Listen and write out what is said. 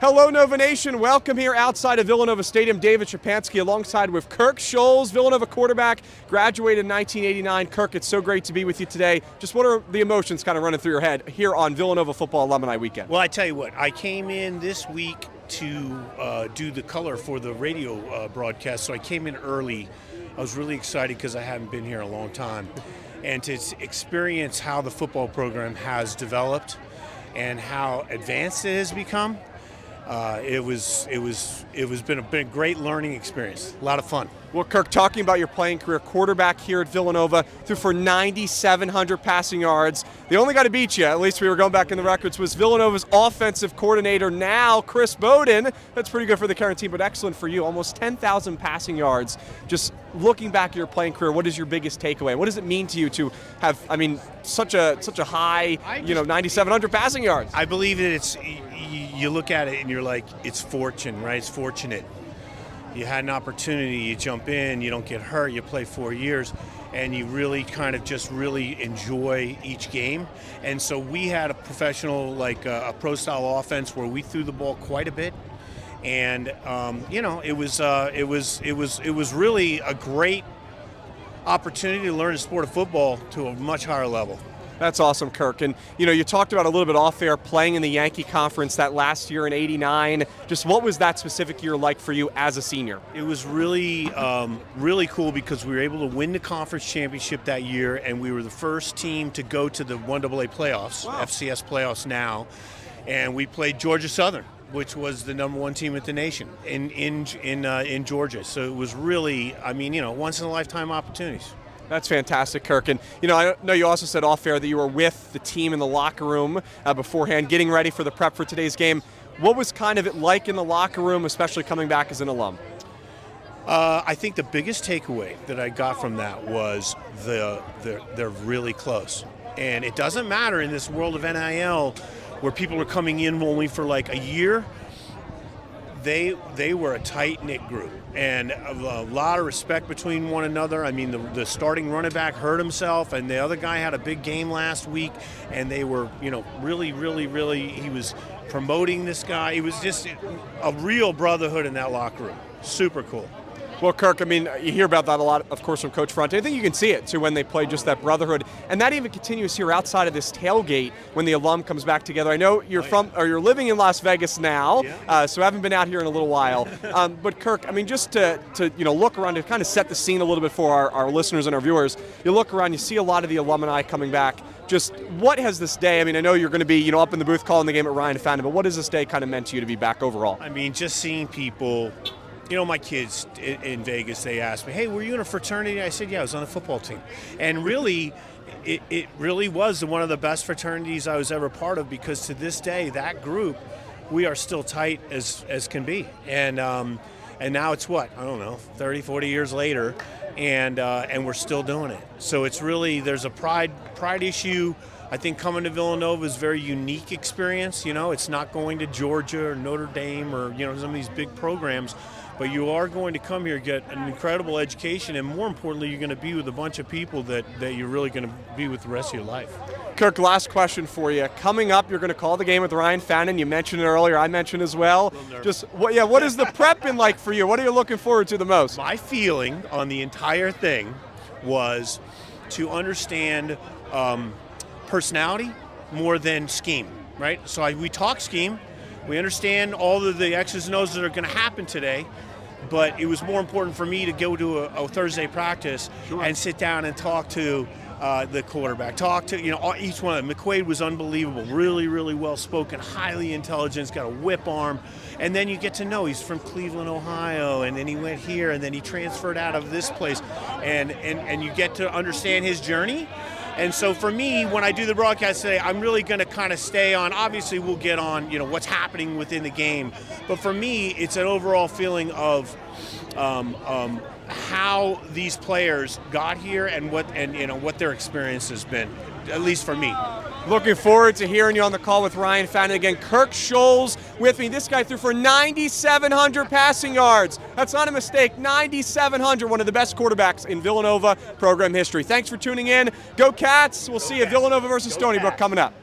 Hello, Nova Nation. Welcome here outside of Villanova Stadium. David Szczepanski alongside with Kirk Schulz, Villanova quarterback, graduated in 1989. Kirk, it's so great to be with you today. Just what are the emotions kind of running through your head here on Villanova Football Alumni Weekend? Well, I tell you what, I came in this week to do the color for the radio broadcast, so I came in early. I was really excited because I haven't been here in a long time. And to experience how the football program has developed and how advanced it has become, it's been a great learning experience. A lot of fun. Well, Kirk, talking about your playing career, quarterback here at Villanova, threw for 9,700 passing yards. The only guy to beat you, at least we were going back in the records, was Villanova's offensive coordinator now, Chris Bowden. That's pretty good for the current team, but excellent for you. Almost 10,000 passing yards. Just looking back at your playing career, what is your biggest takeaway? What does it mean to you to have, such a high, 9,700 passing yards? I believe that you look at it and you're like, it's fortune, right? It's fortunate. You had an opportunity, you jump in, you don't get hurt, you play 4 years, and you really kind of just really enjoy each game. And so we had a professional, like a pro-style offense where we threw the ball quite a bit. And, it was really a great opportunity to learn the sport of football to a much higher level. That's awesome, Kirk. And, you talked about a little bit off air playing in the Yankee Conference that last year in '89. Just what was that specific year like for you as a senior? It was really, really cool because we were able to win the conference championship that year, and we were the first team to go to the 1AA playoffs, wow. FCS playoffs now, and we played Georgia Southern, which was the #1 team in the nation in Georgia. So it was really, once-in-a-lifetime opportunities. That's fantastic, Kirk. And, I know you also said off air that you were with the team in the locker room beforehand, getting ready for the prep for today's game. What was kind of it like in the locker room, especially coming back as an alum? I think the biggest takeaway that I got from that was they're really close. And it doesn't matter in this world of NIL where people are coming in only for like a year. They were a tight-knit group and a lot of respect between one another. The starting running back hurt himself, and the other guy had a big game last week, and they were, really, he was promoting this guy. It was just a real brotherhood in that locker room. Super cool. Well, Kirk, you hear about that a lot, of course, from Coach Front. I think you can see it, too, when they play just that brotherhood. And that even continues here outside of this tailgate when the alum comes back together. I know you're living in Las Vegas now, so haven't been out here in a little while. But, Kirk, just to look around, to kind of set the scene a little bit for our listeners and our viewers, you look around, you see a lot of the alumni coming back. Just what has this day, I know you're going to be, up in the booth calling the game at Ryan Fannin, but what has this day kind of meant to you to be back overall? Just seeing people. My kids in Vegas, they asked me, hey, were you in a fraternity? I said, yeah, I was on a football team. And really, it really was one of the best fraternities I was ever part of, because to this day, that group, we are still tight as can be. And now it's 30, 40 years later, and we're still doing it. So it's really, there's a pride issue. I think coming to Villanova is a very unique experience. It's not going to Georgia or Notre Dame or, some of these big programs. But you are going to come here, get an incredible education, and more importantly, you're going to be with a bunch of people that you're really going to be with the rest of your life. Kirk, last question for you. Coming up, you're going to call the game with Ryan Fannin. You mentioned it earlier. I mentioned as well. Just what has the prep been like for you? What are you looking forward to the most? My feeling on the entire thing was to understand personality more than scheme, right? So we talk scheme. We understand all of the X's and O's that are going to happen today, but it was more important for me to go to a Thursday practice and sit down and talk to the quarterback, talk to each one of them. McQuaid was unbelievable, really, really well spoken, highly intelligent, got a whip arm, and then you get to know he's from Cleveland, Ohio, and then he went here, and then he transferred out of this place, and you get to understand his journey. And so for me, when I do the broadcast today, I'm really going to kind of stay on, obviously we'll get on, what's happening within the game. But for me, it's an overall feeling of how these players got here and what their experience has been, at least for me. Looking forward to hearing you on the call with Ryan Fannin. Again, Kirk Schulz with me. This guy threw for 9,700 passing yards. That's not a mistake. 9,700, one of the best quarterbacks in Villanova program history. Thanks for tuning in. Go Cats. We'll see you at Villanova versus Stony Brook coming up.